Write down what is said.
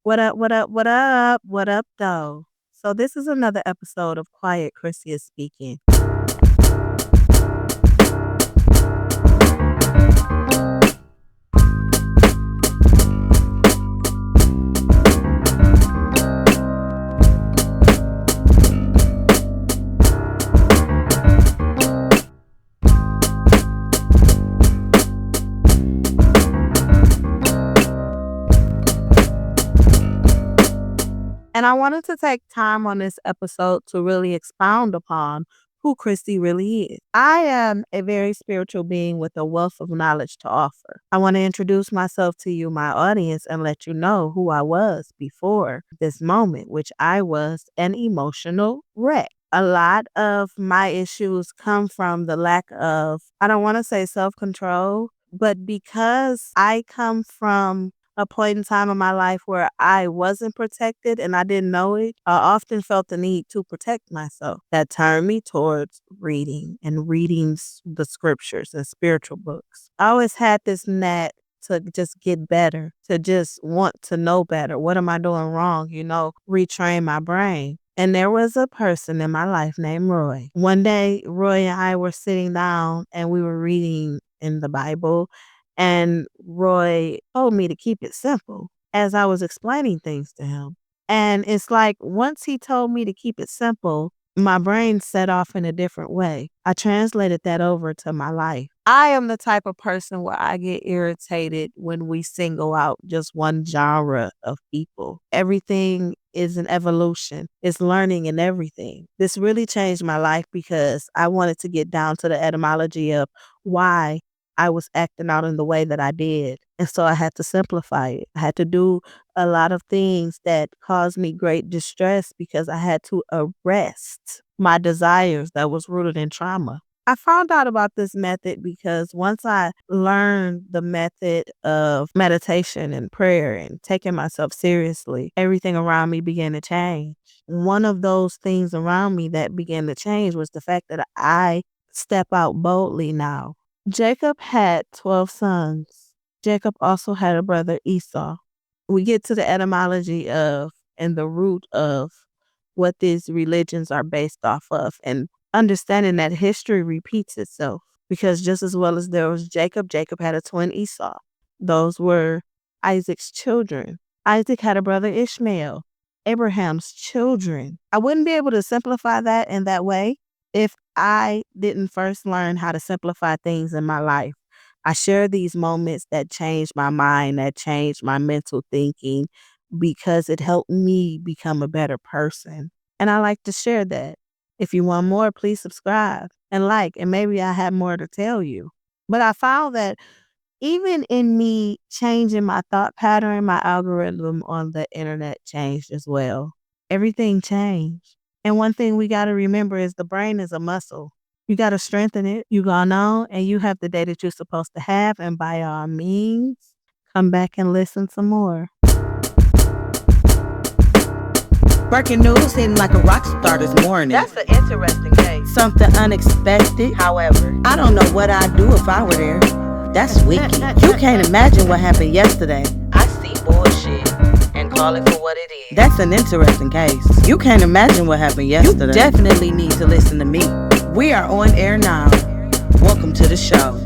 What up, what up, what up, what up, though? So, this is another episode of Quiet Chrissy Is Speaking. And I wanted to take time on this episode to really expound upon who Christy really is. I am a very spiritual being with a wealth of knowledge to offer. I want to introduce myself to you, my audience, and let you know who I was before this moment, which I was an emotional wreck. A lot of my issues come from the lack of, I don't want to say self control, but because I come from a point in time in my life where I wasn't protected and I didn't know it, I often felt the need to protect myself. That turned me towards reading and reading the scriptures and spiritual books. I always had this knack to just get better, to just want to know better. What am I doing wrong? Retrain my brain. And there was a person in my life named Roy. One day, Roy and I were sitting down and we were reading in the Bible. And Roy told me to keep it simple as I was explaining things to him. And it's like once he told me to keep it simple, my brain set off in a different way. I translated that over to my life. I am the type of person where I get irritated when we single out just one genre of people. Everything is an evolution. It's learning and everything. This really changed my life because I wanted to get down to the etymology of why I was acting out in the way that I did. And so I had to simplify it. I had to do a lot of things that caused me great distress because I had to arrest my desires that was rooted in trauma. I found out about this method because once I learned the method of meditation and prayer and taking myself seriously, everything around me began to change. One of those things around me that began to change was the fact that I step out boldly now. Jacob had 12 sons. Jacob also had a brother, Esau. We get to the etymology of and the root of what these religions are based off of and understanding that history repeats itself because just as well as there was Jacob, Jacob had a twin Esau. Those were Isaac's children. Isaac had a brother, Ishmael, Abraham's children. I wouldn't be able to simplify that in that way if I didn't first learn how to simplify things in my life. I share these moments that changed my mind, that changed my mental thinking because it helped me become a better person. And I like to share that. If you want more, please subscribe and like, and maybe I have more to tell you. But I found that even in me changing my thought pattern, my algorithm on the internet changed as well. Everything changed. And one thing we got to remember is the brain is a muscle. You got to strengthen it. You gone on and you have the day that you're supposed to have. And by all means, come back and listen some more. Breaking news hitting like a rock star this morning. That's an interesting case. Something unexpected. However, I don't know what I'd do if I were there. That's wicked. You can't imagine what happened yesterday. I see bullshit and call it for what it is. That's an interesting case. You can't imagine what happened yesterday. You definitely need to listen to me. We are on air now. Welcome to the show.